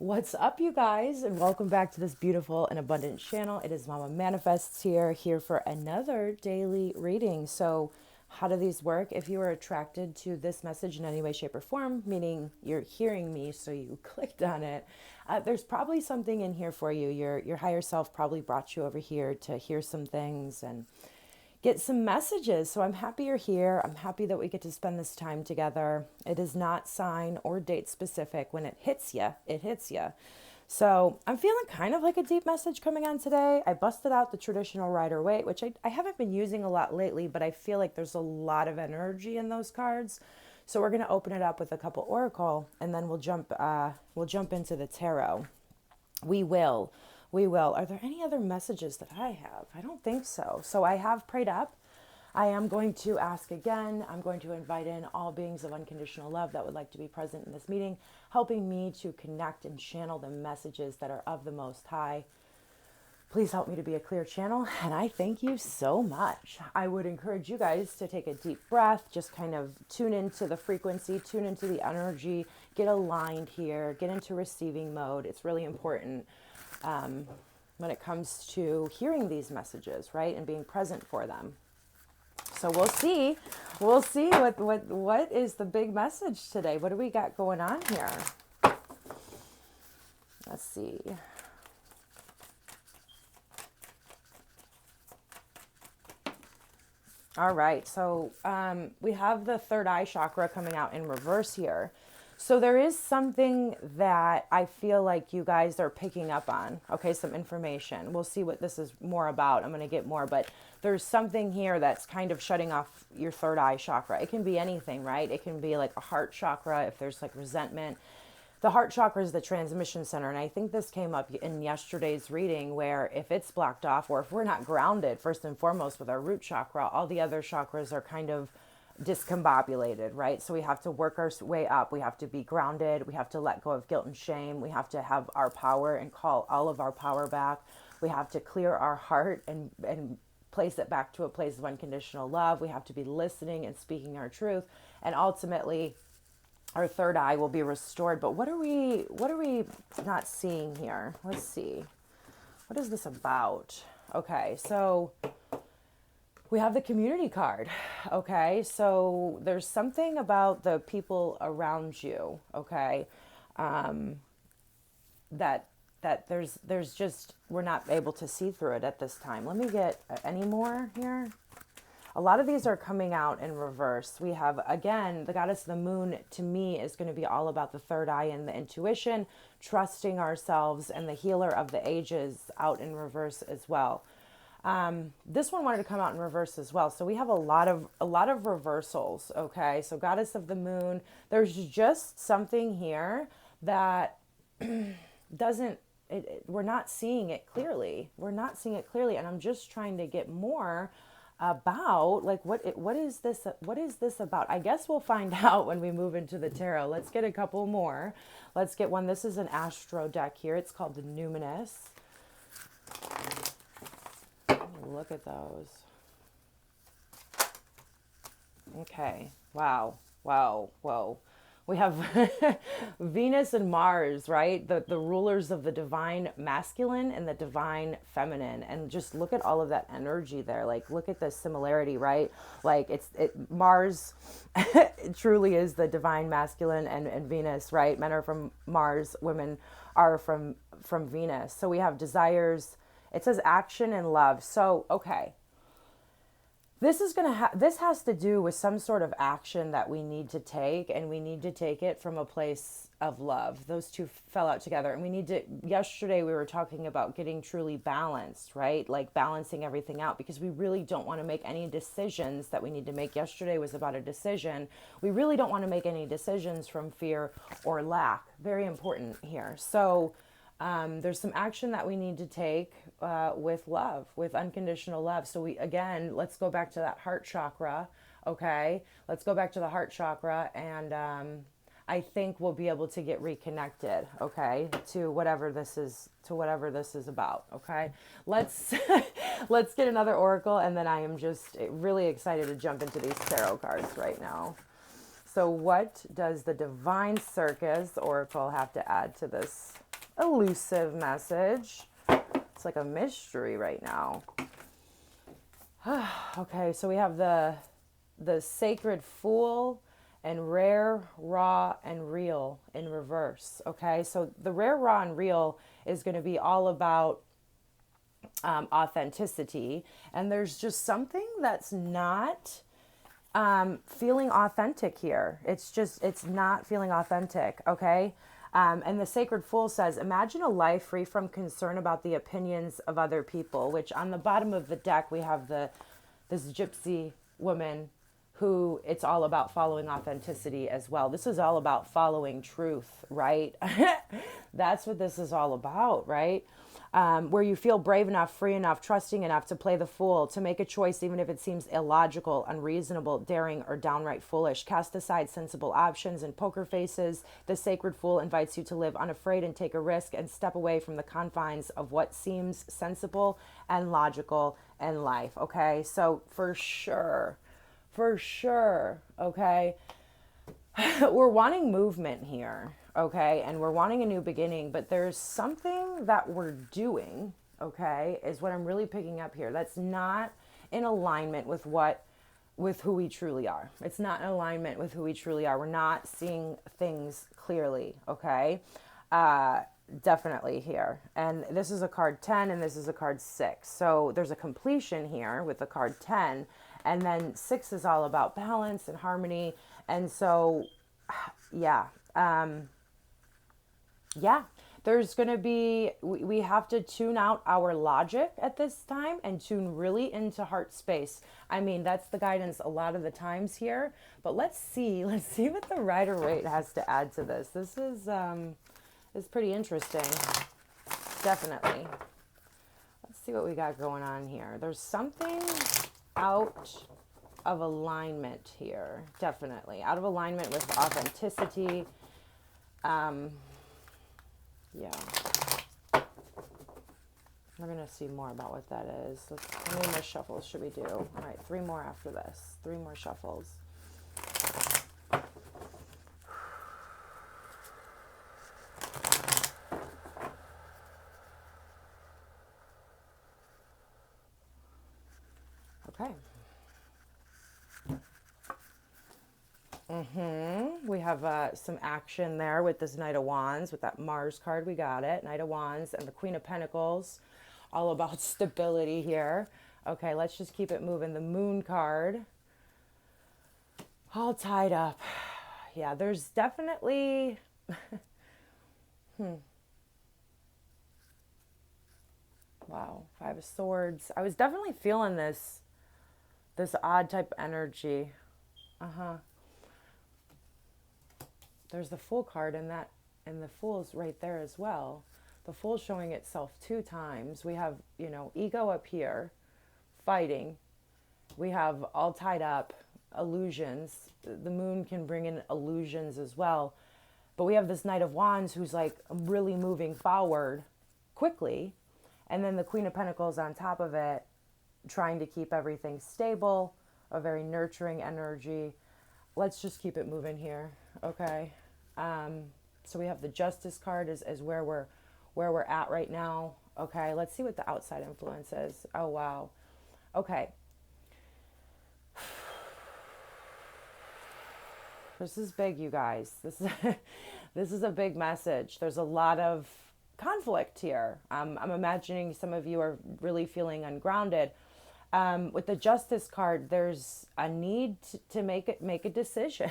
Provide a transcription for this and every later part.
What's up, you guys, and welcome back to this beautiful and abundant channel. It is Mama Manifests here for another daily reading. So how do these work? If you are attracted to this message in any way, shape, or form, meaning you're hearing me, so you clicked on it, there's probably something in here for you. Your higher self probably brought you over here to hear some things and get some messages. So I'm happy you're here. I'm happy that we get to spend this time together. It is not sign or date specific. When it hits you, it hits you. So I'm feeling kind of like a deep message coming on today. I busted out the traditional Rider-Waite, which I haven't been using a lot lately, but I feel like there's a lot of energy in those cards. So we're going to open it up with a couple oracle, and then we'll jump into the tarot. We will. Are there any other messages that I have? I don't think so. So I have prayed up. I am going to ask again. I'm going to invite in all beings of unconditional love that would like to be present in this meeting, helping me to connect and channel the messages that are of the Most High. Please help me to be a clear channel, and I thank you so much. I would encourage you guys to take a deep breath, just kind of tune into the frequency, tune into the energy, get aligned here, get into receiving mode. It's really important when it comes to hearing these messages, right, and being present for them. So we'll see what is the big message today. What do we got going on here? Let's see. All right, so we have the third eye chakra coming out in reverse here. So there is something that I feel like you guys are picking up on. Okay, some information. We'll see what this is more about. I'm going to get more, but there's something here that's kind of shutting off your third eye chakra. It can be anything, right? It can be like a heart chakra if there's like resentment. The heart chakra is the transmission center, and I think this came up in yesterday's reading, where if it's blocked off, or if we're not grounded, first and foremost with our root chakra, all the other chakras are kind of discombobulated, right? So we have to work our way up. We have to be grounded. We have to let go of guilt and shame. We have to have our power and call all of our power back. We have to clear our heart and place it back to a place of unconditional love. We have to be listening and speaking our truth, and ultimately our third eye will be restored. But what are we not seeing here? Let's see. What is this about? Okay, so we have the community card. Okay, so there's something about the people around you, okay, that there's just, we're not able to see through it at this time. Let me get any more here. A lot of these are coming out in reverse. We have, again, the goddess of the moon, to me, is going to be all about the third eye and the intuition, trusting ourselves, and the healer of the ages out in reverse as well. This one wanted to come out in reverse as well. So we have a lot of reversals. Okay. So goddess of the moon, there's just something here that we're not seeing it clearly. And I'm just trying to get more about like, what is this about? I guess we'll find out when we move into the tarot. Let's get a couple more. Let's get one. This is an astro deck here. It's called the Numinous. Look at those. Okay. Wow. Whoa. We have Venus and Mars, right? The rulers of the divine masculine and the divine feminine. And just look at all of that energy there. Like, look at the similarity, right? Like Mars truly is the divine masculine, and Venus, right? Men are from Mars, women are from Venus. So we have desires. It says action and love. So, okay. This has to do with some sort of action that we need to take, and we need to take it from a place of love. Those two fell out together, and yesterday we were talking about getting truly balanced, right? Like balancing everything out, because we really don't want to make any decisions that we need to make. Yesterday was about a decision. We really don't want to make any decisions from fear or lack. Very important here. So, there's some action that we need to take with love, with unconditional love. So let's go back to that heart chakra. Okay, let's go back to the heart chakra, and I think we'll be able to get reconnected. Okay, to whatever this is about. Okay, let's get another oracle, and then I am just really excited to jump into these tarot cards right now. So what does the Divine Circus Oracle have to add to this elusive message. It's like a mystery right now. Okay, so we have the sacred fool and rare, raw, and real in reverse. Okay, so the rare, raw, and real is going to be all about authenticity, and there's just something that's not feeling authentic here. It's not feeling authentic. Okay. And the Sacred Fool says, imagine a life free from concern about the opinions of other people, which on the bottom of the deck, we have this gypsy woman who it's all about following authenticity as well. This is all about following truth, right? That's what this is all about, right? Where you feel brave enough, free enough, trusting enough to play the fool, to make a choice even if it seems illogical, unreasonable, daring, or downright foolish. Cast aside sensible options and poker faces. The Sacred Fool invites you to live unafraid and take a risk and step away from the confines of what seems sensible and logical in life, okay? So for sure, okay? We're wanting movement here, okay? And we're wanting a new beginning, but there's something that we're doing, okay, is what I'm really picking up here. That's not in alignment with who we truly are. It's not in alignment with who we truly are. We're not seeing things clearly, okay? Definitely here. And this is a card 10 and this is a card 6. So there's a completion here with the card 10. And then 6 is all about balance and harmony. And so, yeah. There's going to be, we have to tune out our logic at this time and tune really into heart space. I mean, that's the guidance a lot of the times here. But let's see what the Rider-Waite has to add to this. This is pretty interesting. Definitely. Let's see what we got going on here. There's something out of alignment here. Definitely. Out of alignment with authenticity. Yeah. We're going to see more about what that is. How many more shuffles should we do? All right, 3 more after this. 3 more shuffles. Okay. We have some action there with this Knight of Wands, with that Mars card. We got it. Knight of Wands and the Queen of Pentacles. All about stability here. Okay, let's just keep it moving. The Moon card. All tied up. Yeah, there's definitely... Wow, 5 of Swords. I was definitely feeling this odd type of energy. There's the Fool card and the Fool's right there as well. The Fool showing itself 2 times. We have, ego up here, fighting. We have all tied up, illusions. The Moon can bring in illusions as well. But we have this Knight of Wands who's like really moving forward quickly. And then the Queen of Pentacles on top of it, trying to keep everything stable, a very nurturing energy. Let's just keep it moving here, okay? So we have the Justice card is where we're at right now. Okay, let's see what the outside influence is. Oh, wow. Okay. This is big, you guys. This is a big message. There's a lot of conflict here. I'm imagining some of you are really feeling ungrounded. With the Justice card, there's a need to make a decision,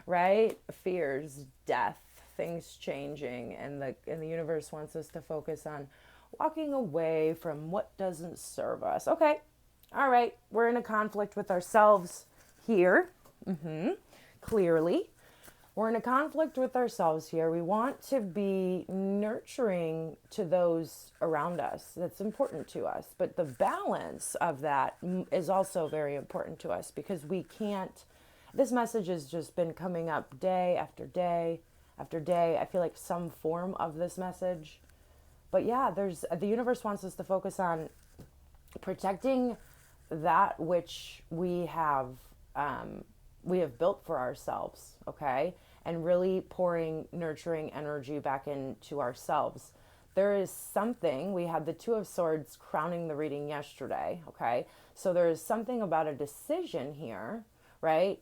right? Fears, death, things changing, and the universe wants us to focus on walking away from what doesn't serve us. Okay, all right, we're in a conflict with ourselves here. Clearly, we're in a conflict with ourselves here. We want to be nurturing to those around us. That's important to us. But the balance of that is also very important to us, because we can't, this message has just been coming up day after day after day. I feel like some form of this message. But yeah, the universe wants us to focus on protecting that which we have built for ourselves, okay? and really pouring nurturing energy back into ourselves. There is something, we had the Two of Swords crowning the reading yesterday, okay? So there is something about a decision here, right?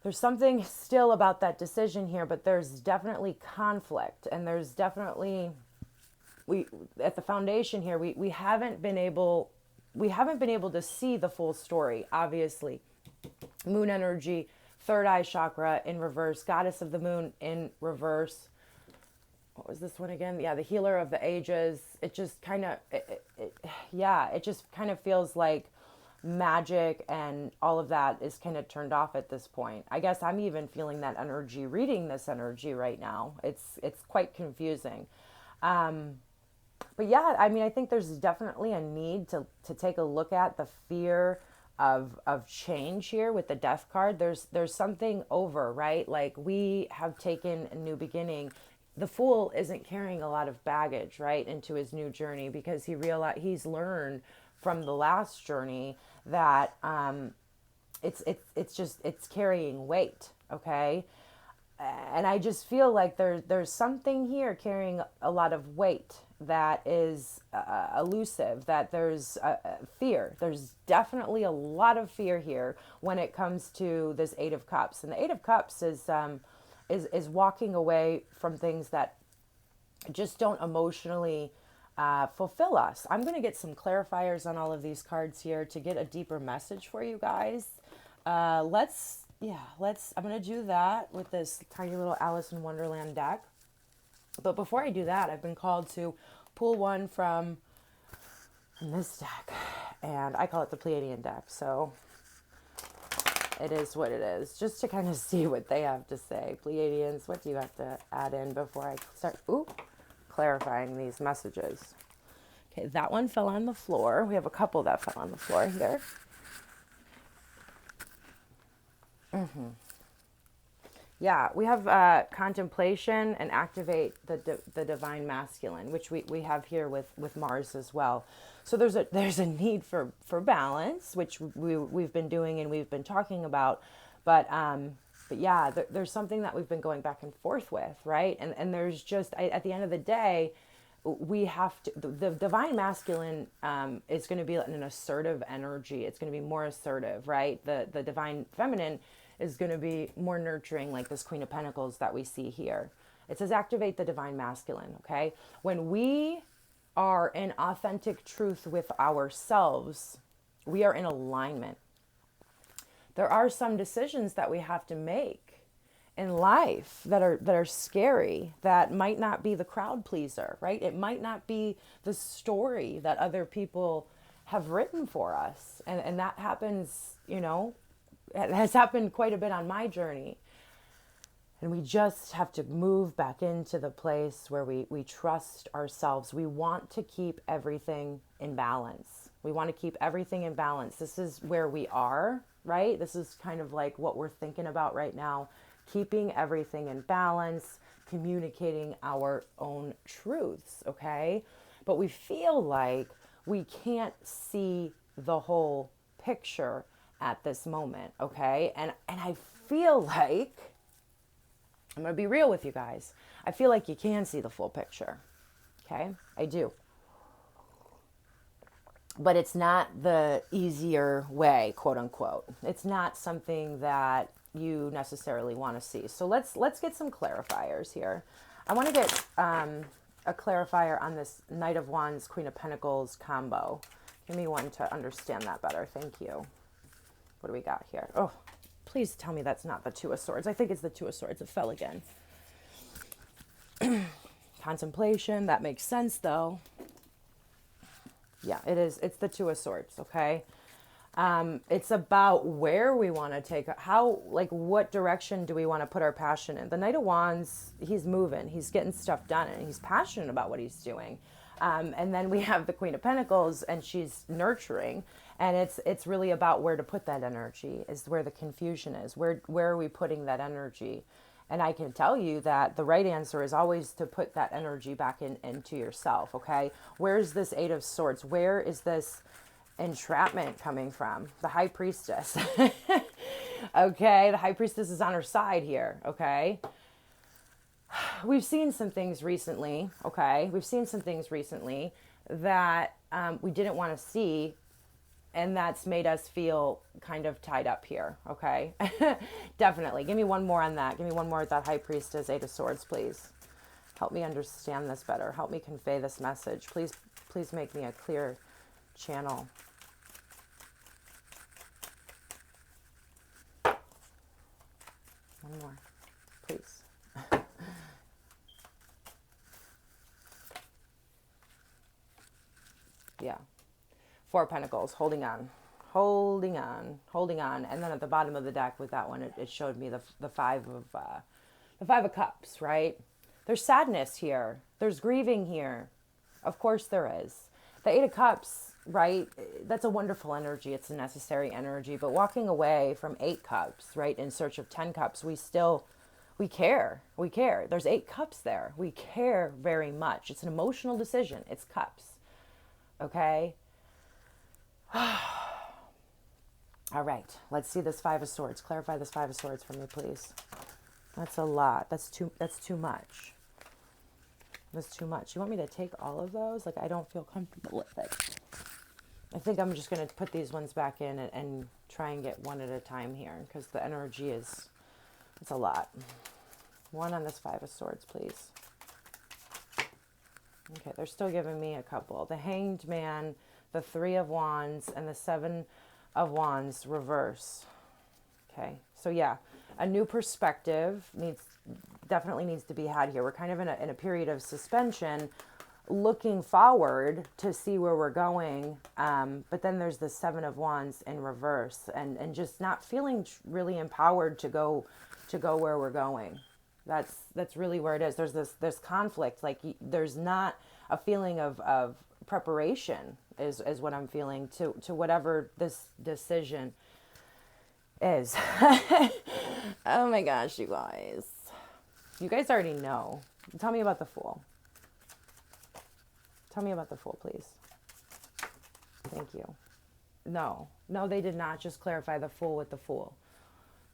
There's something still about that decision here, but there's definitely conflict, and there's definitely, we at the foundation here, we haven't been able to see the full story, obviously. Moon energy, third eye chakra in reverse, goddess of the moon in reverse. What was this one again? Yeah, the healer of the ages. It just kind of, it just kind of feels like magic and all of that is kind of turned off at this point. I guess I'm even feeling that energy, reading this energy right now. It's quite confusing. But yeah, I mean, I think there's definitely a need to take a look at the fear of change here with the Death card. There's something over, right? Like, we have taken a new beginning. The Fool isn't carrying a lot of baggage, right, into his new journey, because he's learned from the last journey that it's carrying weight, okay? And I just feel like there's something here carrying a lot of weight that is elusive, that there's fear. There's definitely a lot of fear here when it comes to this Eight of Cups. And the Eight of Cups is walking away from things that just don't emotionally fulfill us. I'm going to get some clarifiers on all of these cards here to get a deeper message for you guys. I'm going to do that with this tiny little Alice in Wonderland deck. But before I do that, I've been called to pull one from this deck, and I call it the Pleiadian deck. So it is what it is, just to kind of see what they have to say. Pleiadians, what do you have to add in before I start clarifying these messages? Okay, that one fell on the floor. We have a couple that fell on the floor here. Yeah, we have contemplation and activate the divine masculine, which we have here with Mars as well. So there's a need for balance, which we've been doing and we've been talking about, but yeah, there's something that we've been going back and forth with, right? And there's just, at the end of the day, we have to, the divine masculine is going to be an assertive energy. It's going to be more assertive, right? The divine feminine is going to be more nurturing, like this Queen of Pentacles that we see here. It says activate the divine masculine, okay? When we are in authentic truth with ourselves, we are in alignment. There are some decisions that we have to make in life that are scary, that might not be the crowd pleaser, right? It might not be the story that other people have written for us. And that happens, it has happened quite a bit on my journey. And we just have to move back into the place where we trust ourselves. We want to keep everything in balance. We want to keep everything in balance. This is where we are, right? This is kind of like what we're thinking about right now. Keeping everything in balance, communicating our own truths, okay? But we feel like we can't see the whole picture at this moment, okay? And I feel like, I'm going to be real with you guys, I feel like you can see the full picture, okay? I do. But it's not the easier way, quote unquote. It's not something that you necessarily want to see. So let's get some clarifiers here. I want to get a clarifier on this Knight of Wands, Queen of Pentacles combo. Give me one to understand that better. Thank you. What do we got here? Oh, please tell me that's not the Two of Swords. I think it's the Two of Swords. It fell again. Contemplation. That makes sense, though. Yeah, it is. It's the Two of Swords, okay? It's about where we want to take, what direction do we want to put our passion in? The Knight of Wands, he's moving. He's getting stuff done, and he's passionate about what he's doing. And then we have the Queen of Pentacles, and she's nurturing. And it's really about where to put that energy, is where the confusion is. Where are we putting that energy? And I can tell you that the right answer is always to put that energy back into yourself, okay? Where's this Eight of Swords? Where is this entrapment coming from? The High Priestess. Okay, the High Priestess is on her side here, okay? we've seen some things recently, okay? We've seen some things recently that we didn't want to see, and that's made us feel kind of tied up here, okay? Definitely. Give me one more on that. Give me one more with that High Priestess, Eight of Swords, please. Help me understand this better. Help me convey this message. Please, please make me a clear channel. One more, please. Yeah. Four of Pentacles, holding on, holding on, holding on. And then at the bottom of the deck with that one, it showed me the Five of Cups, right? There's sadness here. There's grieving here. Of course there is. The Eight of Cups, right? That's a wonderful energy. It's a necessary energy. But walking away from 8 cups, right, in search of 10 cups, we care. We care. There's 8 cups there. We care very much. It's an emotional decision. It's cups. Okay? All right. Let's see this Five of Swords. Clarify this Five of Swords for me, please. That's a lot. That's too much. That's too much. You want me to take all of those? Like, I don't feel comfortable with it. I think I'm just going to put these ones back in and try and get one at a time here, because the energy it's a lot. One on this Five of Swords, please. Okay, they're still giving me a couple. The Hanged Man, the Three of Wands, and the Seven of Wands reverse. Okay, so yeah, a new perspective definitely needs to be had here. We're kind of in a period of suspension, looking forward to see where we're going, but then there's the Seven of Wands in reverse, and just not feeling really empowered to go where we're going. That's really where it is. There's this conflict. Like, there's not a feeling of preparation is what I'm feeling to whatever this decision is. Oh my gosh, you guys. You guys already know. Tell me about the Fool. Tell me about the Fool, please. Thank you. No, they did not just clarify the Fool with the Fool.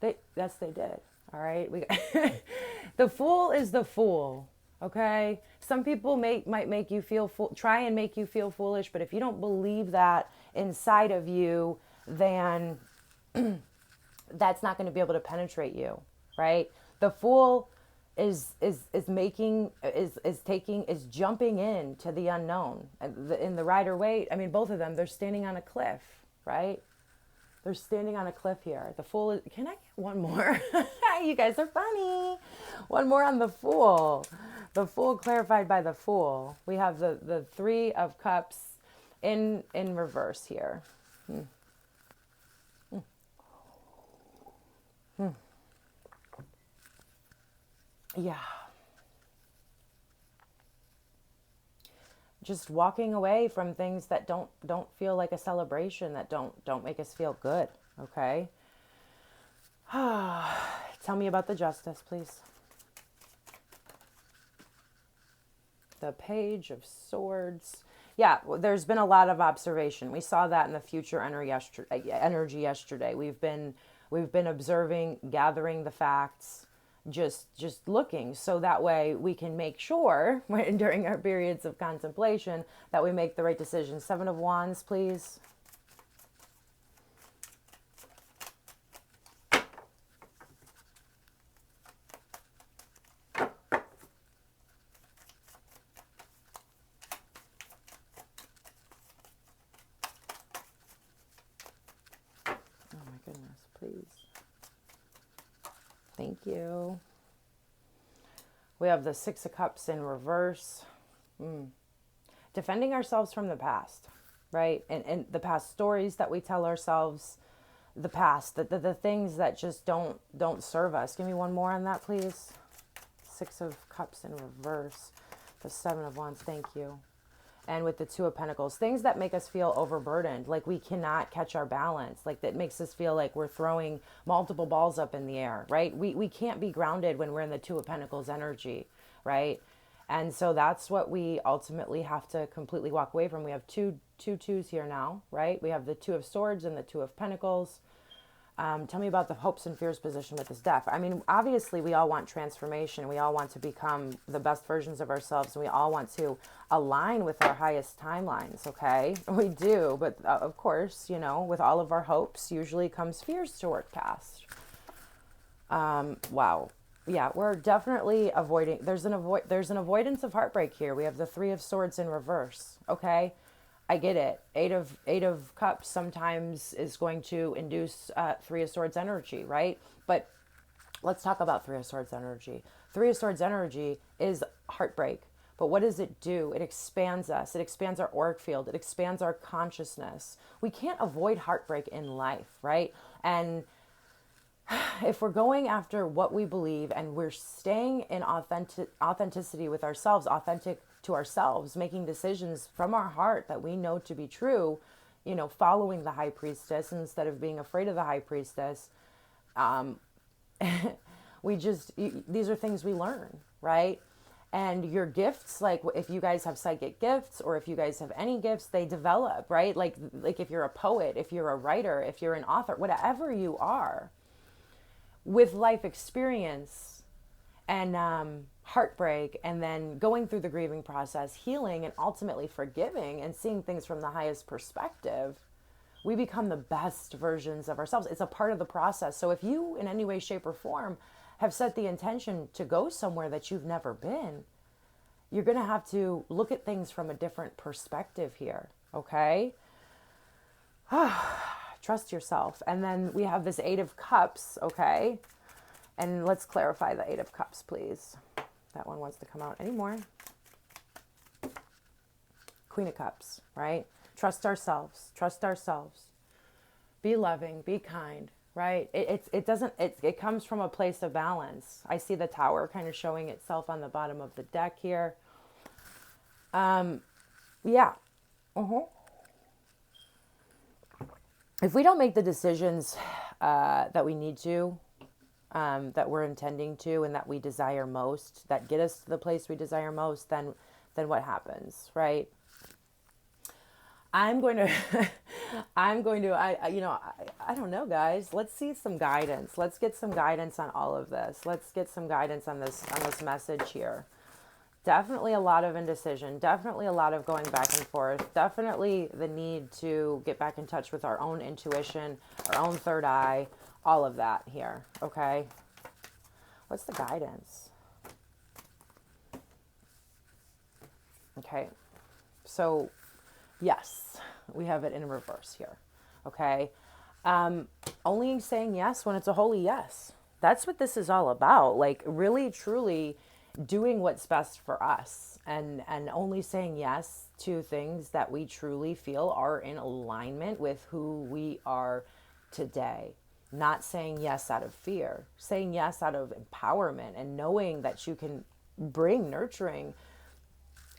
They did. All right. The Fool is the Fool. Okay. Some people might make you feel try and make you feel foolish, but if you don't believe that inside of you, then that's not going to be able to penetrate you, right? The Fool is jumping into the unknown. In the Rider-Waite, I mean, both of them, they're standing on a cliff, right? They're standing on a cliff here. The Fool is, can I get one more? You guys are funny. One more on the Fool. The Fool clarified by the Fool. We have the Three of Cups in reverse here. Yeah. Just walking away from things that don't feel like a celebration, that don't make us feel good, okay? Tell me about the Justice, please. The Page of Swords. Yeah, there's been a lot of observation. We saw that in the future energy yesterday. We've been observing, gathering the facts, just looking, so that way we can make sure during our periods of contemplation that we make the right decision. Seven of Wands, please. Oh my goodness, please. Thank you. We have the Six of Cups in reverse. Defending ourselves from the past, right? And the past stories that we tell ourselves, the past, the things that just don't serve us. Give me one more on that, please. Six of Cups in reverse. The Seven of Wands, thank you. And with the Two of Pentacles, things that make us feel overburdened, like we cannot catch our balance, like that makes us feel like we're throwing multiple balls up in the air, right? We can't be grounded when we're in the Two of Pentacles energy, right? And so that's what we ultimately have to completely walk away from. We have two twos here now, right? We have the Two of Swords and the Two of Pentacles. Tell me about the hopes and fears position with this death. I mean, obviously, we all want transformation. We all want to become the best versions of ourselves. And we all want to align with our highest timelines, okay? We do. But of course, you know, with all of our hopes, usually comes fears to work past. Wow. Yeah, we're definitely avoiding. There's an avoidance of heartbreak here. We have the Three of Swords in reverse, okay? I get it. Eight of Cups sometimes is going to induce Three of Swords energy, right? But let's talk about Three of Swords energy. Three of Swords energy is heartbreak. But what does it do? It expands us. It expands our auric field. It expands our consciousness. We can't avoid heartbreak in life, right? And if we're going after what we believe and we're staying in authenticity with ourselves, authentic to ourselves, making decisions from our heart that we know to be true, you know, following the high priestess instead of being afraid of the high priestess, these are things we learn, right? And your gifts, like if you guys have psychic gifts or if you guys have any gifts, they develop, right? Like if you're a poet, if you're a writer, if you're an author, whatever you are, with life experience and heartbreak, and then going through the grieving process, healing, and ultimately forgiving and seeing things from the highest perspective, we become the best versions of ourselves. It's a part of the process. So if you, in any way, shape, or form, have set the intention to go somewhere that you've never been, you're going to have to look at things from a different perspective here, okay? Trust yourself. And then we have this Eight of Cups, okay? And let's clarify the Eight of Cups, please. That one wants to come out anymore. Queen of Cups, right? Trust ourselves. Trust ourselves. Be loving. Be kind, right? It comes from a place of balance. I see the Tower kind of showing itself on the bottom of the deck here. Yeah. If we don't make the decisions that we need to, that we're intending to, and that we desire most, that get us to the place we desire most, then what happens, right? I don't know, guys. Let's see some guidance. Let's get some guidance on all of this. Let's get some guidance on this message here. Definitely a lot of indecision. Definitely a lot of going back and forth. Definitely the need to get back in touch with our own intuition, our own third eye, all of that here, okay? What's the guidance? Okay, so yes, we have it in reverse here, okay? Only saying yes when it's a holy yes. That's what this is all about. Like really, truly doing what's best for us, and only saying yes to things that we truly feel are in alignment with who we are today. Not saying yes out of fear, saying yes out of empowerment and knowing that you can bring nurturing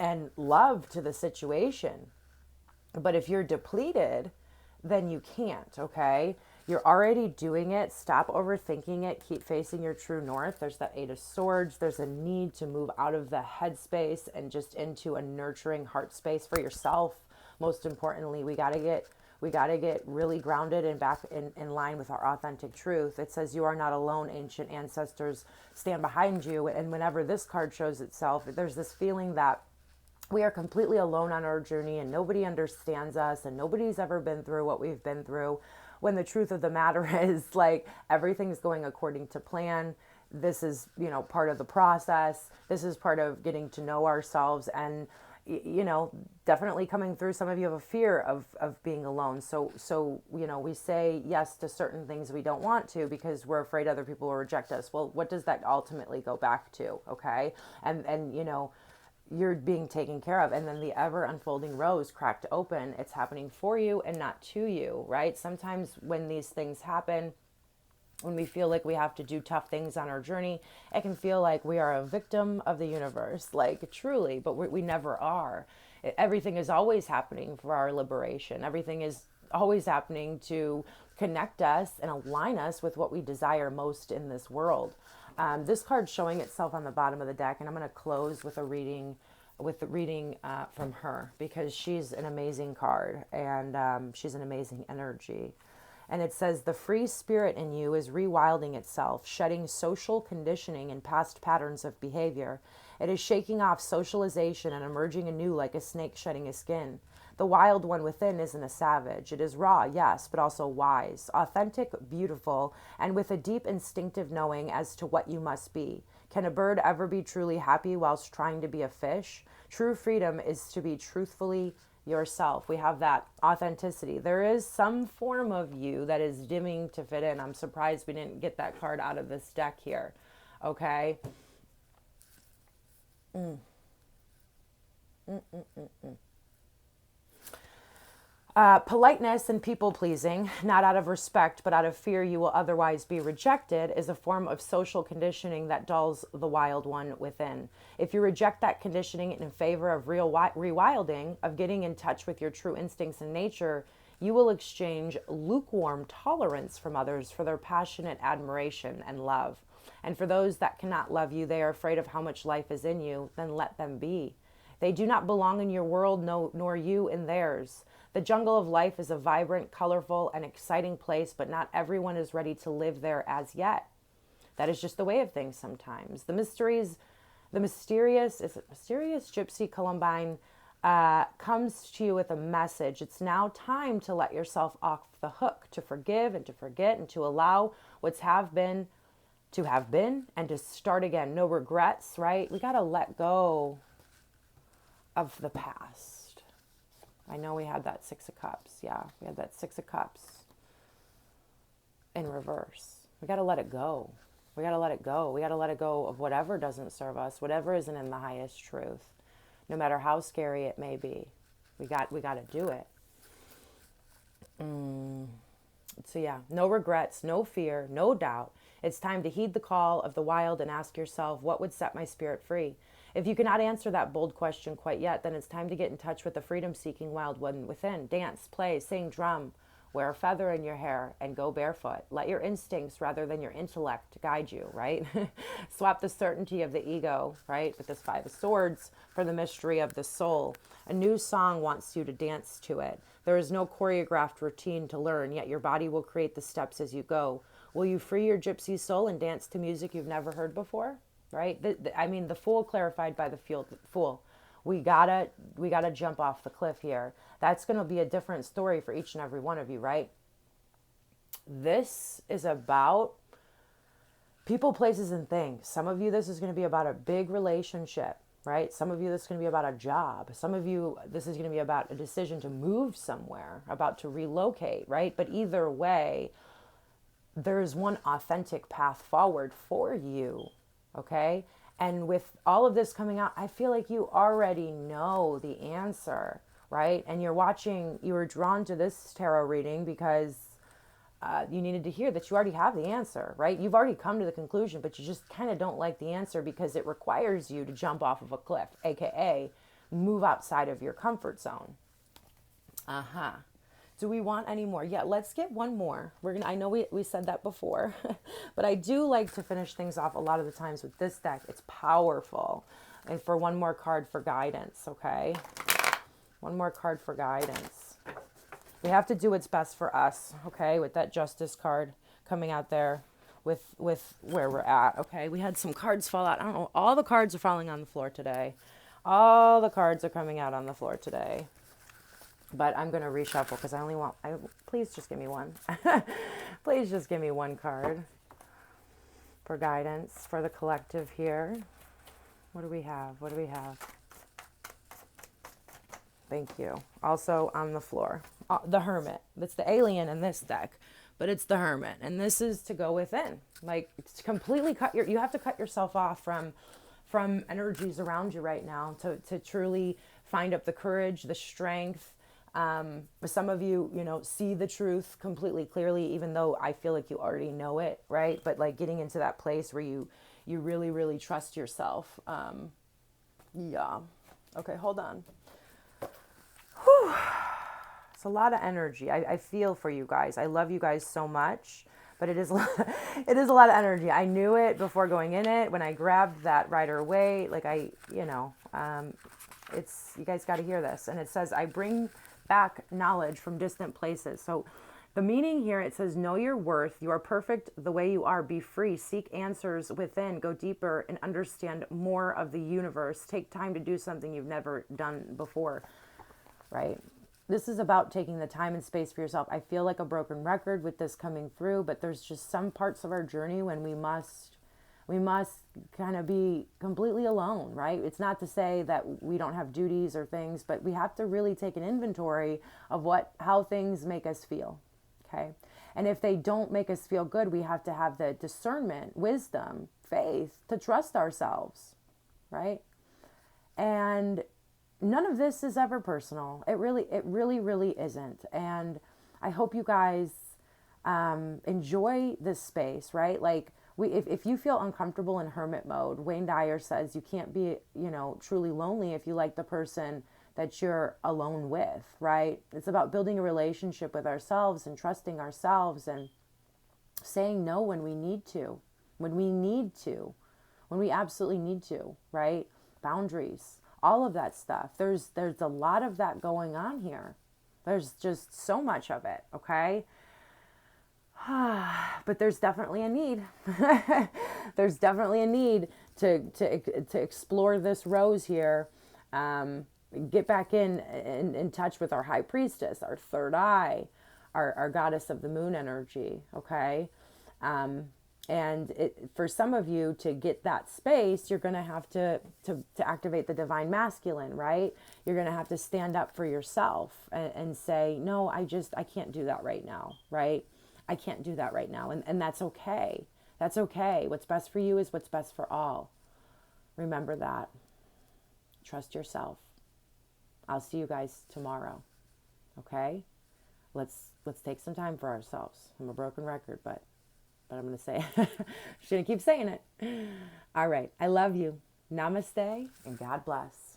and love to the situation. But if you're depleted, then you can't, okay? You're already doing it. Stop overthinking it. Keep facing your true north. There's that Eight of Swords. There's a need to move out of the head space and just into a nurturing heart space for yourself. Most importantly, we got to get really grounded and back in line with our authentic truth. It says you are not alone. Ancient ancestors stand behind you. And whenever this card shows itself, there's this feeling that we are completely alone on our journey and nobody understands us and nobody's ever been through what we've been through, when the truth of the matter is, like, everything's going according to plan. This is, part of the process. This is part of getting to know ourselves, and definitely coming through. Some of you have a fear of being alone. So we say yes to certain things we don't want to because we're afraid other people will reject us. Well, what does that ultimately go back to? Okay. And you're being taken care of. And then the ever unfolding rose cracked open. It's happening for you and not to you, right? Sometimes when these things happen, when we feel like we have to do tough things on our journey, it can feel like we are a victim of the universe, like truly, but we never are. Everything is always happening for our liberation. Everything is always happening to connect us and align us with what we desire most in this world. This card's showing itself on the bottom of the deck, and I'm going to close with the reading from her, because she's an amazing card, and she's an amazing energy. And it says, the free spirit in you is rewilding itself, shedding social conditioning and past patterns of behavior. It is shaking off socialization and emerging anew like a snake shedding his skin. The wild one within isn't a savage. It is raw, yes, but also wise, authentic, beautiful, and with a deep instinctive knowing as to what you must be. Can a bird ever be truly happy whilst trying to be a fish? True freedom is to be truthfully yourself. We have that authenticity. There is some form of you that is dimming to fit in. I'm surprised we didn't get that card out of this deck here. Okay. Politeness and people-pleasing, not out of respect, but out of fear you will otherwise be rejected, is a form of social conditioning that dulls the wild one within. If you reject that conditioning in favor of real rewilding, of getting in touch with your true instincts and nature, you will exchange lukewarm tolerance from others for their passionate admiration and love. And for those that cannot love you, they are afraid of how much life is in you, then let them be. They do not belong in your world, nor you in theirs. The jungle of life is a vibrant, colorful, and exciting place, but not everyone is ready to live there as yet. That is just the way of things sometimes. The mysterious Gypsy Columbine comes to you with a message. It's now time to let yourself off the hook, to forgive and to forget and to allow what's have been to have been and to start again. No regrets, right? We got to let go of the past. I know we had that Six of Cups. Yeah, we had that Six of Cups in reverse. We got to let it go. We got to let it go. We got to let it go of whatever doesn't serve us, whatever isn't in the highest truth, no matter how scary it may be. We got to do it. So yeah, no regrets, no fear, no doubt. It's time to heed the call of the wild and ask yourself, what would set my spirit free? If you cannot answer that bold question quite yet, then it's time to get in touch with the freedom-seeking wild one within. Dance, play, sing, drum, wear a feather in your hair, and go barefoot. Let your instincts rather than your intellect guide you, right? Swap the certainty of the ego, right, with this Five of Swords for the mystery of the soul. A new song wants you to dance to it. There is no choreographed routine to learn, yet your body will create the steps as you go. Will you free your gypsy soul and dance to music you've never heard before? Right? The Fool clarified by the Fool. We gotta jump off the cliff here. That's going to be a different story for each and every one of you, right? This is about people, places, and things. Some of you, this is going to be about a big relationship, right? Some of you, this is going to be about a job. Some of you, this is going to be about a decision to move somewhere, about to relocate, right? But either way, there is one authentic path forward for you. Okay. And with all of this coming out, I feel like you already know the answer, right? And you were drawn to this tarot reading because you needed to hear that you already have the answer, right? You've already come to the conclusion, but you just kind of don't like the answer because it requires you to jump off of a cliff, AKA move outside of your comfort zone. Do we want any more? Yeah, let's get one more. I know we said that before, but I do like to finish things off a lot of the times with this deck. It's powerful. And for one more card for guidance, okay? One more card for guidance. We have to do what's best for us, okay? With that Justice card coming out there with where we're at, okay? We had some cards fall out. I don't know. All the cards are falling on the floor today. All the cards are coming out on the floor today. But I'm going to reshuffle because please just give me one. Please just give me one card for guidance for the collective here. What do we have? What do we have? Thank you. Also on the floor, the Hermit. That's the alien in this deck, but it's the Hermit. And this is to go within. Like, it's completely you have to cut yourself off from energies around you right now to truly find up the courage, the strength. Some of you, see the truth completely clearly, even though I feel like you already know it, right? But like getting into that place where you really, really trust yourself. Yeah. Okay, hold on. Whew. It's a lot of energy. I feel for you guys. I love you guys so much, but it is a lot of energy. I knew it before going in it. When I grabbed that Rider-Waite, like you guys got to hear this. And it says, I bring back knowledge from distant places. So The meaning here, it says, know your worth. You are perfect the way you are. Be free. Seek answers within. Go deeper and understand more of the universe. Take time to do something you've never done before, right? This is about taking the time and space for yourself. I feel like a broken record with this coming through, but there's just some parts of our journey when we must kind of be completely alone, right? It's not to say that we don't have duties or things, but we have to really take an inventory of how things make us feel, okay? And if they don't make us feel good, we have to have the discernment, wisdom, faith to trust ourselves, right? And none of this is ever personal. It really isn't. And I hope you guys enjoy this space, right? Like, if you feel uncomfortable in hermit mode, Wayne Dyer says you can't be, truly lonely if you like the person that you're alone with, right? It's about building a relationship with ourselves and trusting ourselves and saying no when we need to, when we absolutely need to, right? Boundaries, all of that stuff. There's a lot of that going on here. There's just so much of it, okay? But there's definitely a need. There's definitely a need to explore this rose here. Get back in touch with our high priestess, our third eye, our goddess of the moon energy, okay? And for some of you to get that space, you're going to have to activate the divine masculine, right? You're going to have to stand up for yourself and say, no, I can't do that right now, right? I can't do that right now. And that's okay. That's okay. What's best for you is what's best for all. Remember that. Trust yourself. I'll see you guys tomorrow. Okay? Let's take some time for ourselves. I'm a broken record, but I'm going to say it. I'm just going to keep saying it. All right. I love you. Namaste and God bless.